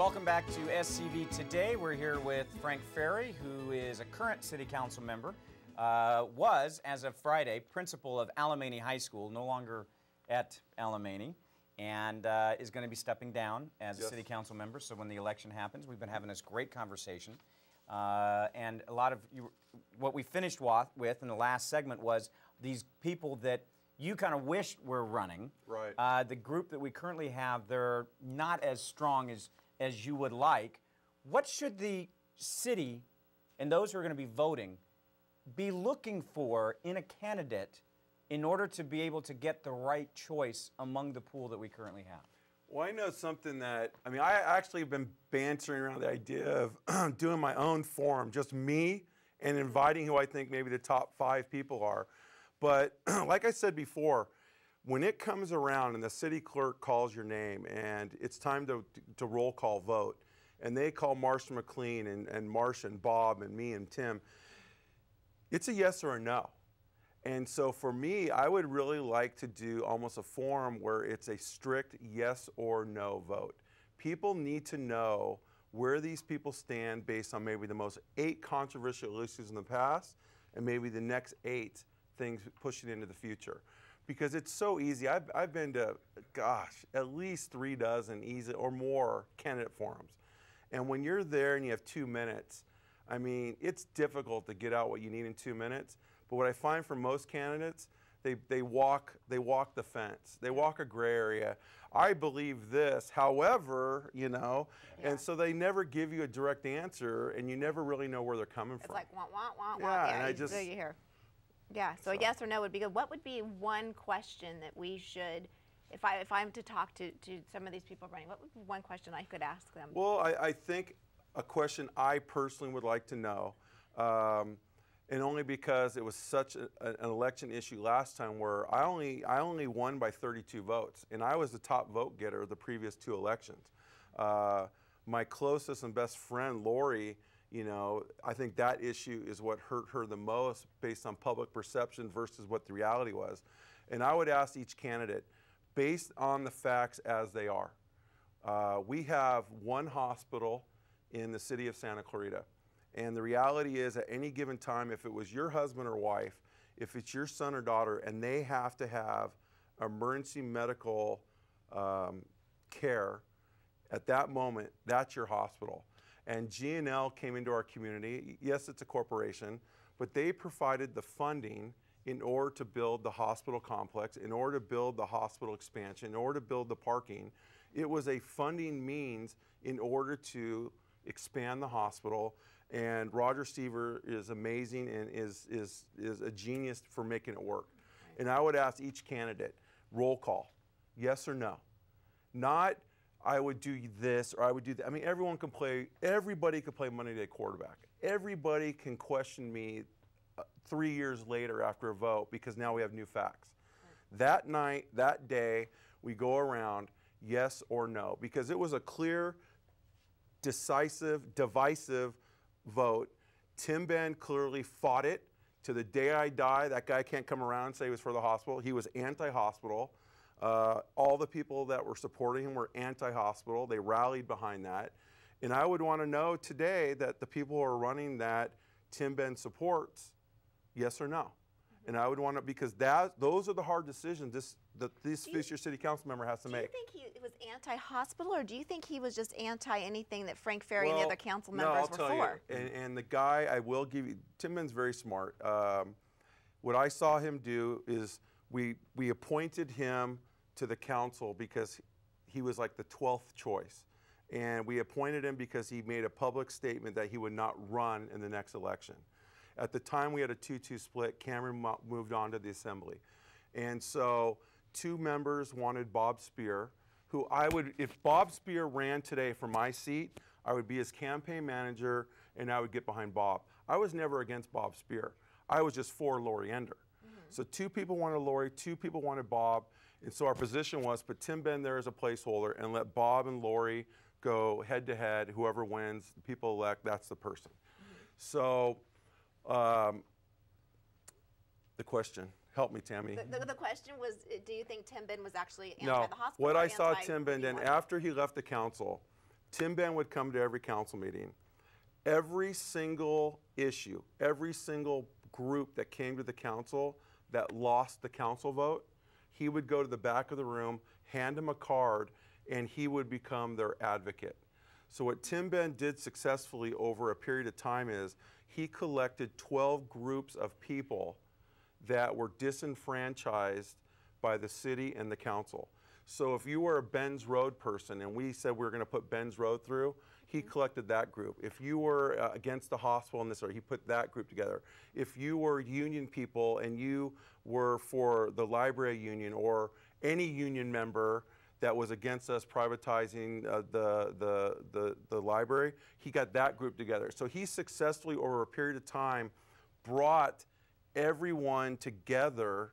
Welcome back to SCV Today. We're here with Frank Ferry, who is a current City Council member, was, as of Friday, principal of Alemany High School, no longer at Alemany, and is going to be stepping down as a City Council member. So when the election happens, we've been having this great conversation. And a lot of what we finished with in the last segment was these people that you kind of wished were running. Right. The group that we currently have, they're not as strong as you would like. What should the city and those who are going to be voting be looking for in a candidate in order to be able to get the right choice among the pool that we currently have? Well, I know something that, I mean, I actually have been bantering around the idea of doing my own forum, just me, and inviting who I think maybe the top 5 people are. But like I said before, when it comes around and the city clerk calls your name and it's time to roll call vote, and they call Marcia McLean and Marcia and Bob and me and Tim, it's a yes or a no. And so for me, I would really like to do almost a forum where it's a strict yes or no vote. People need to know where these people stand based on maybe the most 8 controversial issues in the past and maybe the next 8 things pushing into the future. Because it's so easy. I've been to, gosh, at least 3 dozen easy or more candidate forums. And when you're there and you have 2 minutes, I mean, it's difficult to get out what you need in 2 minutes. But what I find for most candidates, they walk the fence. They walk a gray area. I believe this, however, you know, and so they never give you a direct answer, and you never really know where they're coming from. It's like, wah, wah, wah, wah. Yeah, Yeah, and I just... you hear. Yeah, so a yes or no would be good. What would be one question that we should, if I'm to talk to some of these people running, what would be one question I could ask them? Well, I think a question I personally would like to know, and only because it was such an election issue last time where I only won by 32 votes, and I was the top vote getter of the previous 2 elections. My closest and best friend, Lori, you know, I think that issue is what hurt her the most based on public perception versus what the reality was. And I would ask each candidate, based on the facts as they are, we have 1 hospital in the city of Santa Clarita. And the reality is, at any given time, if it was your husband or wife, if it's your son or daughter, and they have to have emergency medical care, at that moment, that's your hospital. And G&L came into our community. Yes, it's a corporation, but they provided the funding in order to build the hospital complex, in order to build the hospital expansion, in order to build the parking. It was a funding means in order to expand the hospital. And Roger Seaver is amazing and is a genius for making it work. And I would ask each candidate, roll call, yes or no. Not, I would do this or I would do that. I mean, everybody could play Monday Day quarterback. Everybody can question me 3 years later after a vote because now we have new facts. That night, that day, we go around, yes or no, because it was a clear, decisive, divisive vote. Tim Ben clearly fought it to the day I die. That guy can't come around and say he was for the hospital. He was anti-hospital. All the people that were supporting him were anti-hospital. They rallied behind that. And I would want to know today that the people who are running that Tim Ben supports, yes or no. And I would want to, because those are the hard decisions this future city council member has to make. Do you think he was anti-hospital, or do you think he was just anti-anything that Frank Ferry and the other council members were for? No, I'll tell you. And the guy, I will give you, Tim Ben's very smart. What I saw him do is we appointed him to the council because he was like the 12th choice. And we appointed him because he made a public statement that he would not run in the next election. At the time, we had a 2-2 split. Cameron moved on to the assembly. And so 2 members wanted Bob Spear, who if Bob Spear ran today for my seat, I would be his campaign manager and I would get behind Bob. I was never against Bob Spear. I was just for Lori Ender. So 2 people wanted Lori, 2 people wanted Bob. And so our position was put Tim Ben there as a placeholder and let Bob and Lori go head to head. Whoever wins, the people elect, that's the person. So the question, help me, Tami. The question was, do you think Tim Ben was actually anti No, the hospital? what I saw Tim Ben then, after he left the council, Tim Ben would come to every council meeting. Every single issue, every single group that came to the council that lost the council vote, he would go to the back of the room, hand them a card, and he would become their advocate. So what Tim Ben did successfully over a period of time is he collected 12 groups of people that were disenfranchised by the city and the council. So if you were a Ben's Road person and we said we were going to put Ben's Road through, he collected that group. If you were against the hospital in this area, he put that group together. If you were union people and you were for the library union or any union member that was against us privatizing the library, he got that group together. So he successfully, over a period of time, brought everyone together,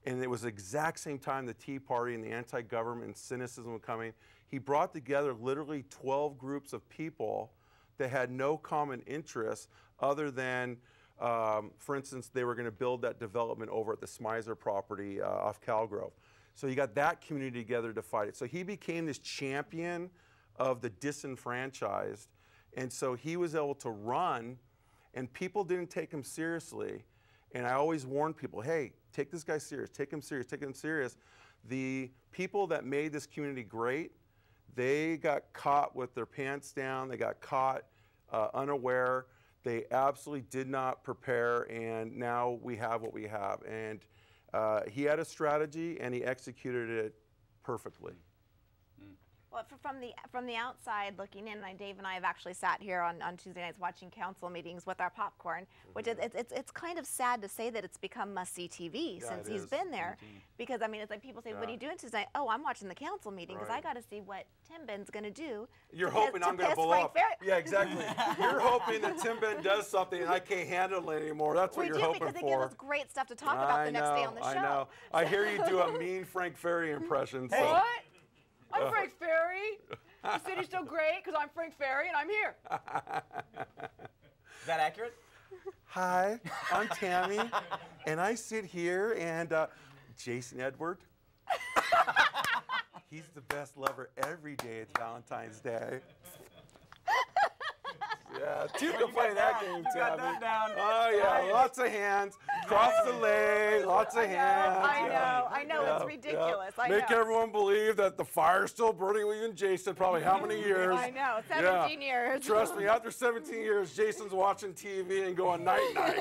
and it was the exact same time the Tea Party and the anti-government and cynicism were coming. He brought together literally 12 groups of people that had no common interests other than, for instance, they were going to build that development over at the Smizer property off Calgrove. So you got that community together to fight it. So he became this champion of the disenfranchised, and so he was able to run, and people didn't take him seriously. And I always warn people, hey, take this guy serious, take him serious, take him serious. The people that made this community great, they got caught with their pants down, they got caught unaware, they absolutely did not prepare, and now we have what we have. And he had a strategy and he executed it perfectly. Well, from the outside looking in, Dave and I have actually sat here on Tuesday nights watching council meetings with our popcorn, which it's kind of sad to say that it's become must-see TV since he's been there. Because, I mean, it's like people say, what are you doing Tuesday night? Oh, I'm watching the council meeting because I got to see what Tim Ben's going to do. You're hoping I'm going to blow up. Yeah, exactly. You're hoping that Tim Ben does something and I can't handle it anymore. That's what you're hoping for. We do, because they give us great stuff to talk about the next day on the show. I know. I hear you do a mean Frank Ferry impression. So. What? I'm Frank Ferry. The city's so great because I'm Frank Ferry and I'm here. Is that accurate? Hi, I'm Tami, and I sit here and Jason Edward. He's the best lover every day. It's Valentine's Day. Yeah, you can play that game, Tami. You got that down. Oh yeah, lots of hands. Cross the leg, lots of hands. I know, it's ridiculous. I know. Make everyone believe that the fire's still burning with you and Jason, probably how many years? I know, 17 years. Trust me, after 17 years, Jason's watching TV and going night-night.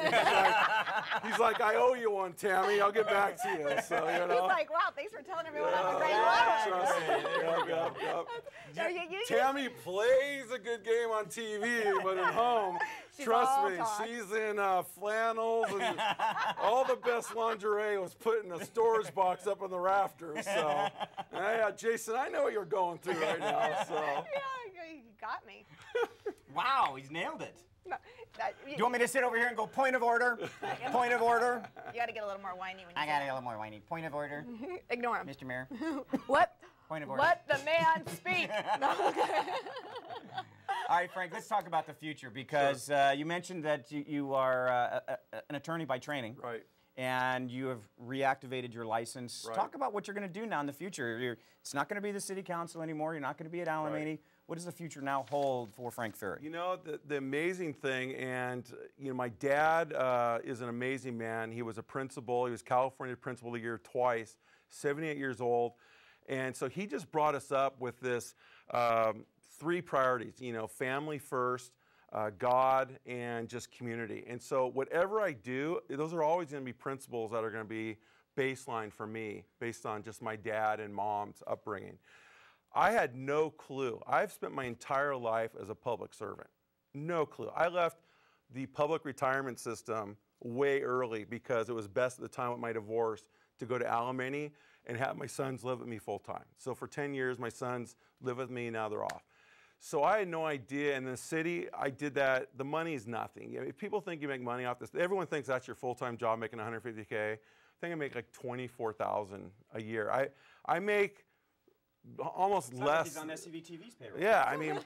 He's like, I owe you one, Tami. I'll get back to you. So, you know. He's like, wow, thanks for telling everyone I'm a great lover. Trust me. Tami plays a good game on TV, but at home, trust me, she's in flannels and all the best lingerie was put in a storage box up in the rafters. So, yeah, Jason, I know what you're going through right now. So. Yeah, you got me. Wow, he's nailed it. No, Do you want me to sit over here and go point of order? Point of order? You got to get a little more whiny when you I got to get a little more whiny. Point of order. Ignore him. Mr. Mayor. What? Point of order. Let the man speak. All right, Frank, let's talk about the future because you mentioned that you are an attorney by training. Right. And you have reactivated your license. Right. Talk about what you're going to do now in the future. It's not going to be the city council anymore. You're not going to be at Alamany. Right. What does the future now hold for Frank Ferry? You know, the amazing thing, and you know, my dad is an amazing man. He was a principal. He was California Principal of the Year twice, 78 years old. And so he just brought us up with this three priorities, you know, family first, God, and just community. And so whatever I do, those are always going to be principles that are going to be baseline for me, based on just my dad and mom's upbringing. I had no clue. I've spent my entire life as a public servant. No clue. I left the public retirement system way early because it was best at the time with my divorce to go to Alamany and have my sons live with me full time. So for 10 years, my sons live with me, now they're off. So I had no idea. In the city, I did that. The money is nothing. You know, if people think you make money off this, everyone thinks that's your full-time job making $150K. I think I make like $24,000 a year. I make almost less. He's on SCVTV's payroll. Yeah, I mean,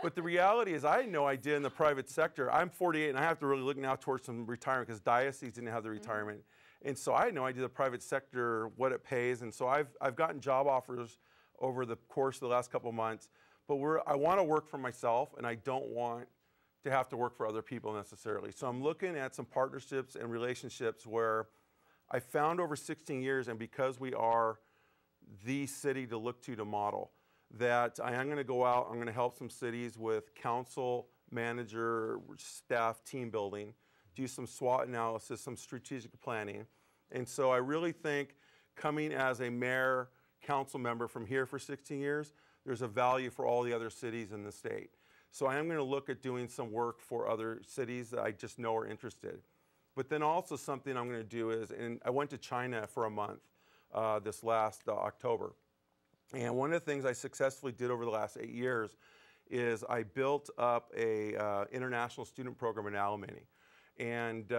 but the reality is I had no idea in the private sector. I'm 48 and I have to really look now towards some retirement because diocese didn't have the retirement. And so I had no idea the private sector, what it pays. And so I've gotten job offers over the course of the last couple of months, but I want to work for myself, and I don't want to have to work for other people necessarily. So I'm looking at some partnerships and relationships where I found over 16 years, and because we are the city to look to model, that I am going to go out, I'm going to help some cities with council, manager, staff, team building, do some SWOT analysis, some strategic planning. And so I really think coming as a mayor, council member from here for 16 years, there's a value for all the other cities in the state. So I am going to look at doing some work for other cities that I just know are interested. But then also something I'm going to do is, and I went to China for a month this last October. And one of the things I successfully did over the last 8 years is I built up a international student program in Alamany. And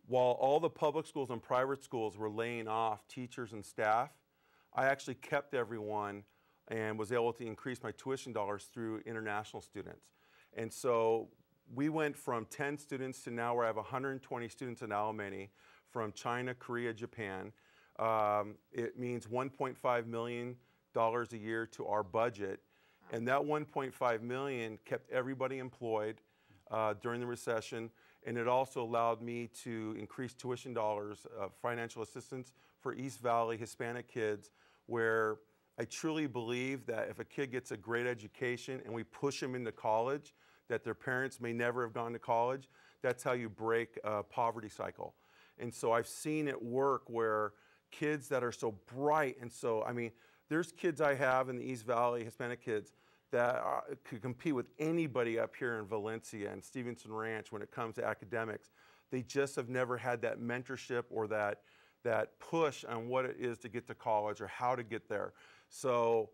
while all the public schools and private schools were laying off teachers and staff, I actually kept everyone and was able to increase my tuition dollars through international students. And so we went from 10 students to now where I have 120 students in Alamany from China, Korea, Japan. It means $1.5 million a year to our budget. And that $1.5 million kept everybody employed during the recession. And it also allowed me to increase tuition dollars, financial assistance for East Valley Hispanic kids, where I truly believe that if a kid gets a great education and we push them into college, that their parents may never have gone to college, that's how you break a poverty cycle. And so I've seen it work where kids that are so bright, and so, I mean, there's kids I have in the East Valley, Hispanic kids, that could compete with anybody up here in Valencia and Stevenson Ranch when it comes to academics. They just have never had that mentorship or that push on what it is to get to college or how to get there. So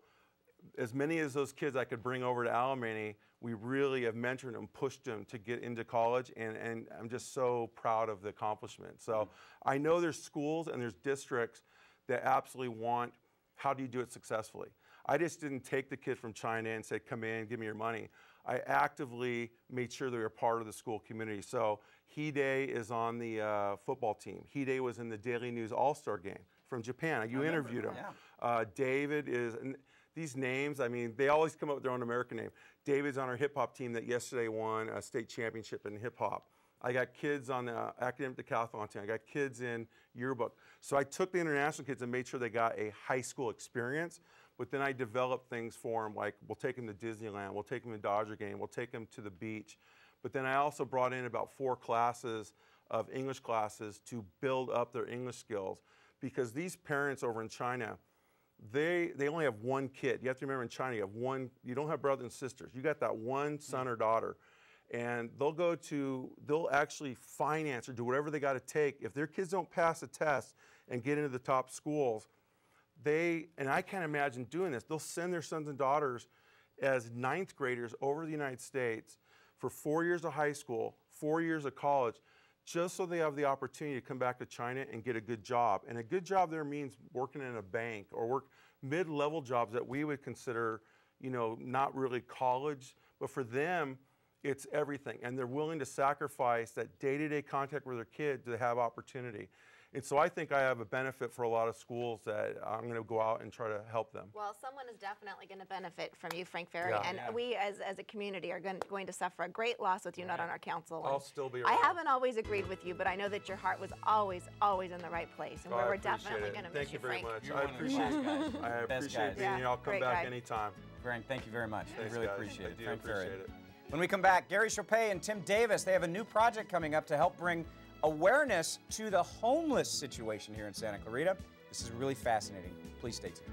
as many as those kids I could bring over to Alamany, we really have mentored and pushed them to get into college, and I'm just so proud of the accomplishment. So I know there's schools and there's districts that absolutely want, how do you do it successfully? I just didn't take the kid from China and say, come in, give me your money. I actively made sure they were part of the school community. So Hide is on the football team. Hide was in the Daily News All-Star game from Japan. You interviewed him. Yeah. David is, and these names, I mean, they always come up with their own American name. David's on our hip-hop team that yesterday won a state championship in hip-hop. I got kids on the academic decathlon team. I got kids in yearbook. So I took the international kids and made sure they got a high school experience, but then I developed things for them, like we'll take them to Disneyland, we'll take them to Dodger game, we'll take them to the beach. But then I also brought in about 4 classes of English classes to build up their English skills, because these parents over in China, they only have one kid. You have to remember, in China, you don't have brothers and sisters. You got that one son or daughter. And they'll actually finance or do whatever they got to take. If their kids don't pass a test and get into the top schools, and I can't imagine doing this, they'll send their sons and daughters as 9th graders over the United States for 4 years of high school, 4 years of college, just so they have the opportunity to come back to China and get a good job. And a good job there means working in a bank or work mid-level jobs that we would consider, not really college, but for them, it's everything. And they're willing to sacrifice that day-to-day contact with their kid to have opportunity. And so I think I have a benefit for a lot of schools that I'm going to go out and try to help them. Well, someone is definitely going to benefit from you, Frank Ferry, and we as a community are going to suffer a great loss with you not on our council. I'll still be around. I haven't always agreed with you, but I know that your heart was always in the right place, and we're definitely going to miss you, Frank. Thank you very much. I appreciate being here. I'll come back anytime. Frank, thank you very much. Thanks, I really guys. appreciate it. I do Frank appreciate Ferry. it. When we come back, Gary Chopay and Tim Davis, they have a new project coming up to help bring awareness to the homeless situation here in Santa Clarita. This is really fascinating. Please stay tuned.